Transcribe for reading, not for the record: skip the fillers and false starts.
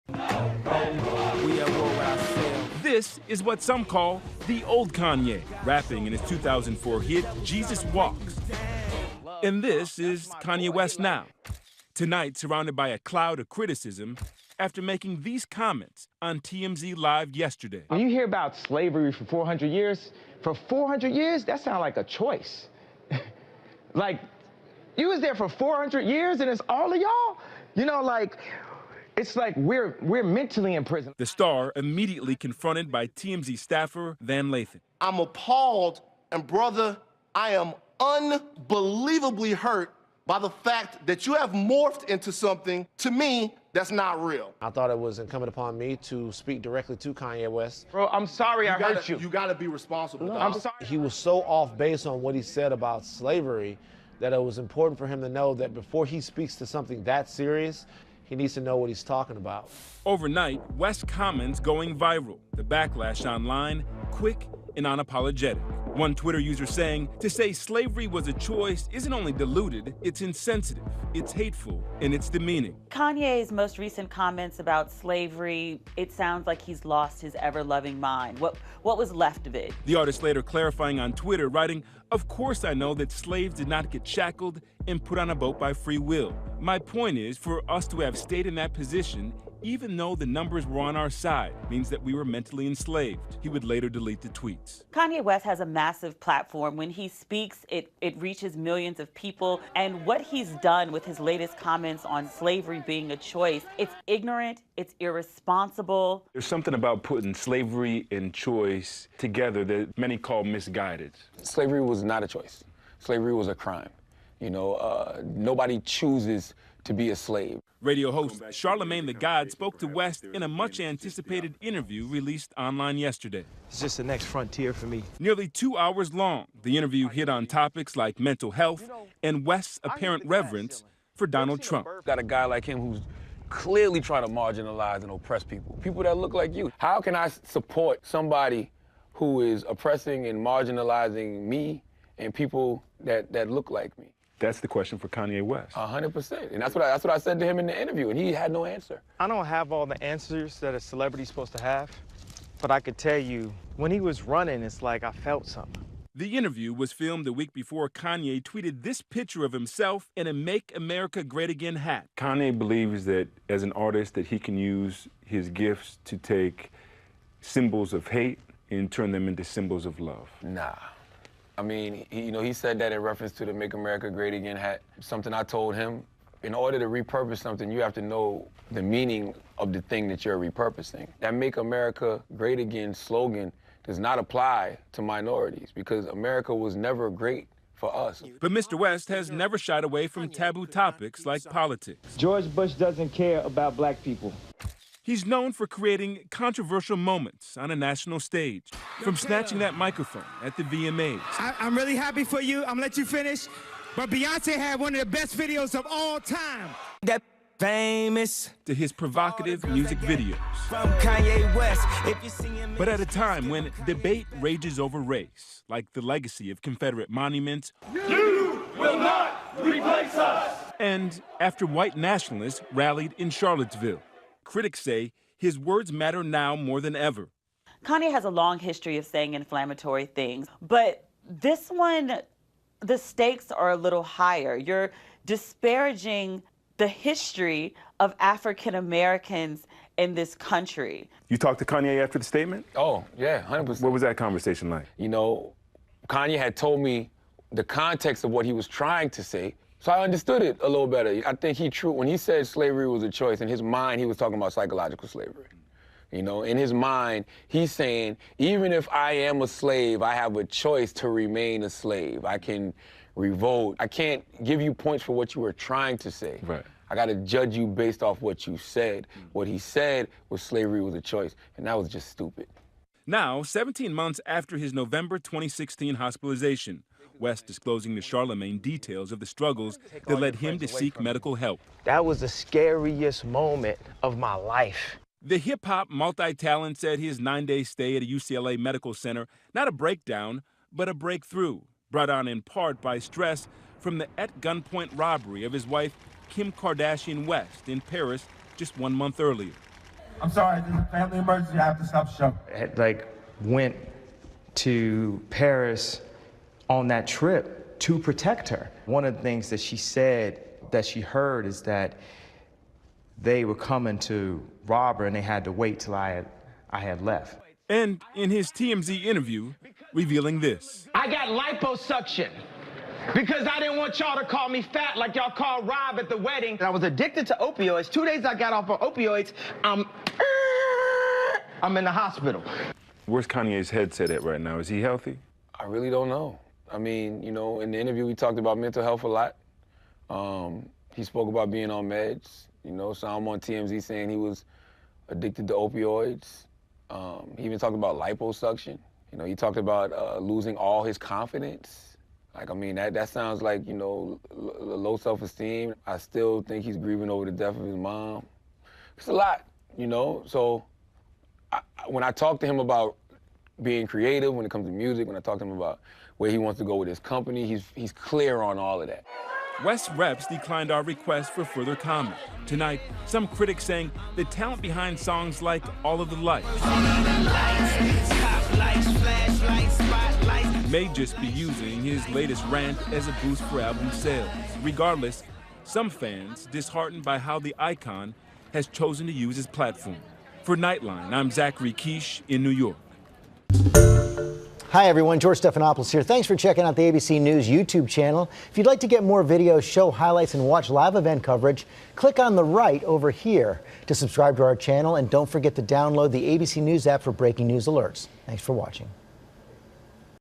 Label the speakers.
Speaker 1: We at war with ourselves. This is what some call the old Kanye, rapping in his 2004 hit, Jesus Walks. And this is Kanye West now. Tonight, surrounded by a cloud of criticism after making these comments on TMZ Live yesterday.
Speaker 2: When you hear about slavery for 400 years, that sounds like a choice. Like, you was there for 400 years and it's all of y'all? You know, like, it's like we're mentally in prison.
Speaker 1: The star immediately confronted by TMZ staffer Van Lathan.
Speaker 3: I'm appalled, and brother, I am unbelievably hurt by the fact that you have morphed into something, to me, that's not real.
Speaker 4: I thought it was incumbent upon me to speak directly to Kanye West.
Speaker 2: Bro, I'm sorry I hurt you.
Speaker 3: You gotta be responsible.
Speaker 2: No, I'm sorry.
Speaker 4: He was so off base on what he said about slavery that it was important for him to know that before he speaks to something that serious, he needs to know what he's talking about.
Speaker 1: Overnight, West's comments going viral. The backlash online, quick and unapologetic. One Twitter user saying, to say slavery was a choice isn't only deluded, it's insensitive, it's hateful, and it's demeaning.
Speaker 5: Kanye's most recent comments about slavery, it sounds like he's lost his ever-loving mind. What was left of it?
Speaker 1: The artist later clarifying on Twitter, writing, "Of course I know that slaves did not get shackled and put on a boat by free will. My point is, for us to have stayed in that position, even though the numbers were on our side, means that we were mentally enslaved." He would later delete the tweets.
Speaker 5: Kanye West has a massive platform. When he speaks, it reaches millions of people. And what he's done with his latest comments on slavery being a choice, it's ignorant, it's irresponsible.
Speaker 1: There's something about putting slavery and choice together that many call misguided.
Speaker 6: Slavery was not a choice. Slavery was a crime. You know, nobody chooses to be a slave.
Speaker 1: Radio host Charlemagne the God spoke to West in a much-anticipated interview released online yesterday.
Speaker 7: It's just the next frontier for me.
Speaker 1: Nearly 2 hours long, the interview hit on topics like mental health and West's apparent reverence for Donald Trump.
Speaker 6: Got a guy like him who's clearly trying to marginalize and oppress people that look like you. How can I support somebody who is oppressing and marginalizing me and people that look like me?
Speaker 1: That's the question for Kanye West.
Speaker 6: 100%. And that's what I said to him in the interview, and he had no answer.
Speaker 7: I don't have all the answers that a celebrity's supposed to have, but I could tell you, when he was running, it's like I felt something.
Speaker 1: The interview was filmed a week before Kanye tweeted this picture of himself in a Make America Great Again hat. Kanye believes that as an artist that he can use his gifts to take symbols of hate and turn them into symbols of love.
Speaker 6: Nah. I mean, he said that in reference to the Make America Great Again hat. Something I told him, in order to repurpose something, you have to know the meaning of the thing that you're repurposing. That Make America Great Again slogan does not apply to minorities because America was never great for us.
Speaker 1: But Mr. West has never shied away from taboo topics like politics.
Speaker 2: George Bush doesn't care about black people.
Speaker 1: He's known for creating controversial moments on a national stage, from snatching that microphone at the VMAs.
Speaker 8: I'm really happy for you. I'm gonna let you finish. But Beyonce had one of the best videos of all time. That famous.
Speaker 1: To his provocative music videos.
Speaker 8: From Kanye West. If you see him.
Speaker 1: But at a time when debate rages over race, like the legacy of Confederate monuments.
Speaker 9: You will not replace us.
Speaker 1: And after white nationalists rallied in Charlottesville. Critics say his words matter now more than ever.
Speaker 5: Kanye has a long history of saying inflammatory things, but this one, the stakes are a little higher. You're disparaging the history of African Americans in this country.
Speaker 1: You talked to Kanye after the statement?
Speaker 6: Oh, yeah, 100%.
Speaker 1: What was that conversation like?
Speaker 6: You know, Kanye had told me the context of what he was trying to say, so I understood it a little better. I think when he said slavery was a choice, in his mind, he was talking about psychological slavery. You know, in his mind, he's saying, even if I am a slave, I have a choice to remain a slave. I can revolt. I can't give you points for what you were trying to say.
Speaker 1: Right.
Speaker 6: I got to judge you based off what you said. What he said was slavery was a choice, and that was just stupid.
Speaker 1: Now, 17 months after his November 2016 hospitalization, West disclosing to Charlemagne details of the struggles that led him to seek medical help.
Speaker 7: That was the scariest moment of my life.
Speaker 1: The hip-hop multi-talent said his 9-day stay at a UCLA medical center, not a breakdown, but a breakthrough, brought on in part by stress from the at-gunpoint robbery of his wife, Kim Kardashian West, in Paris just 1 month earlier.
Speaker 8: I'm sorry, there's a family emergency. I have to stop the show.
Speaker 7: Like, went to Paris on that trip to protect her. One of the things that she said that she heard is that they were coming to rob her and they had to wait till I had left.
Speaker 1: And in his TMZ interview, revealing this.
Speaker 2: I got liposuction because I didn't want y'all to call me fat like y'all called Rob at the wedding. I was addicted to opioids. 2 days I got off of opioids, I'm in the hospital.
Speaker 1: Where's Kanye's headset at right now? Is he healthy?
Speaker 6: I really don't know. I mean, you know, in the interview we talked about mental health a lot. He spoke about being on meds, you know, so I'm on TMZ saying he was addicted to opioids. He even talked about liposuction. You know, he talked about losing all his confidence. Like, I mean, that sounds like, you know, low self-esteem. I still think he's grieving over the death of his mom. It's a lot, you know, so when I talk to him about being creative when it comes to music, when I talk to him about where he wants to go with his company, he's clear on all of that.
Speaker 1: West Reps declined our request for further comment. Tonight, some critics saying the talent behind songs like All of the Lights may just be using his latest rant as a boost for album sales. Regardless, some fans disheartened by how the icon has chosen to use his platform. For Nightline, I'm Zachary Quiche in New York.
Speaker 10: Hi, everyone. George Stephanopoulos here. Thanks for checking out the ABC News YouTube channel. If you'd like to get more videos, show highlights, and watch live event coverage, click on the right over here to subscribe to our channel. And don't forget to download the ABC News app for breaking news alerts. Thanks for watching.